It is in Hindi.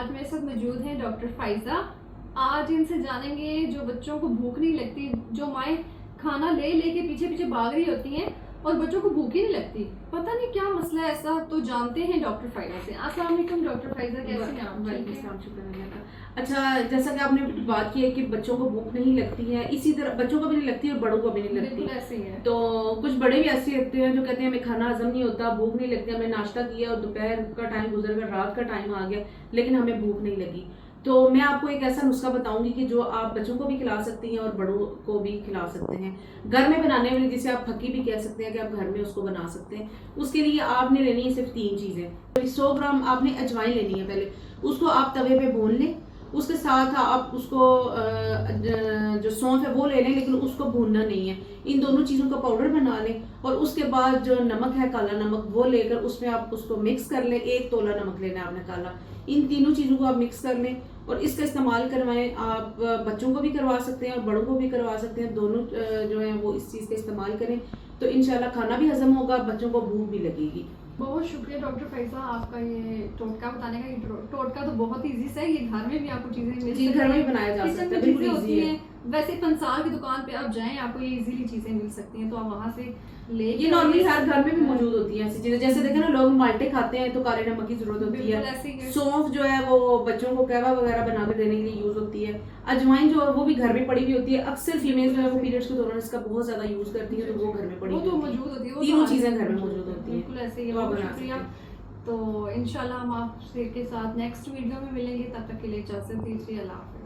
आज मेरे साथ मौजूद हैं डॉक्टर फाइजा। आज इनसे जानेंगे जो बच्चों को भूख नहीं लगती, जो माएँ खाना ले लेके पीछे पीछे भाग रही होती हैं और बच्चों को भूख ही नहीं लगती, पता नहीं क्या मसला है ऐसा। तो जानते हैं डॉक्टर फाइजा से। अस्सलाम वालेकुम डॉक्टर फाइजा, कैसे हैं आप? अच्छा, जैसा कि आपने बात की है कि बच्चों को भूख नहीं लगती है, इसी तरह बच्चों को भी नहीं लगती और बड़ों को भी नहीं लगती। बिल्कुल ऐसे ही है। तो कुछ बड़े भी ऐसे होते हैं जो कहते हैं हमें खाना हजम नहीं होता, भूख नहीं लगती, हमने नाश्ता किया और दोपहर का टाइम गुजर गया, रात का टाइम आ गया लेकिन हमें भूख नहीं लगी। तो मैं आपको एक ऐसा नुस्खा बताऊंगी कि जो आप बच्चों को भी खिला सकती हैं और बड़ों को भी खिला सकते हैं, घर में बनाने वाली, जिसे आप फक्की भी कह सकते हैं कि आप घर में उसको बना सकते हैं। उसके लिए आपने लेनी है सिर्फ 3 चीजें। 100 ग्राम आपने अजवाइन लेनी है, पहले उसको आप तवे पे भून लें। उसके साथ आप उसको जो सौंफ है वो ले लें, लेकिन उसको भूनना नहीं है। इन दोनों चीज़ों का पाउडर बना लें और उसके बाद जो नमक है, काला नमक, वो लेकर उसमें आप उसको मिक्स कर लें। 1 तोला नमक लेना है आपने काला। इन तीनों चीज़ों को आप मिक्स कर लें और इसका इस्तेमाल करवाएं। आप बच्चों को भी करवा सकते हैं और बड़ों को भी करवा सकते हैं, दोनों जो है वो इस चीज़ का इस्तेमाल करें तो इंशाल्लाह खाना भी हजम होगा, बच्चों को भूख भी लगेगी। बहुत शुक्रिया डॉक्टर फैज़ा, आपका ये टोटका बताने का। ये टोटका तो बहुत इजी सा है, ये घर में भी आपको चीजें मिल सकती हैं, घर में भी बनाया जा सकता है, बिल्कुल इजी है। वैसे पंसार की दुकान पे आप जाएं, आपको ये इजीली चीजें मिल सकती हैं, तो आप वहां से ले। ये नॉर्मली हर घर में भी मौजूद होती है ऐसी चीजें। जैसे देखें ना, लोग माल्टे खाते हैं तो काले नमक की जरूरत होती है। सौंफ जो है वो बच्चों को कहवा वगैरह बना के देने के लिए यूज होती है। अजवाइन जो है वो भी घर में पड़ी हुई होती है। अक्सर फीमेल जो है वो पीरियड्स के दौरान इसका बहुत ज्यादा यूज करती है, तो वो घर में पड़ी हुई होती है। तीनों चीजें घर में मौजूद होती है, बिल्कुल ऐसे ही। शुक्रिया। तो इंशाल्लाह हम आपसे के साथ नेक्स्ट वीडियो में मिलेंगे, तब तक के लिए इजाजत दीजिए। अल्लाह हाफ़िज़।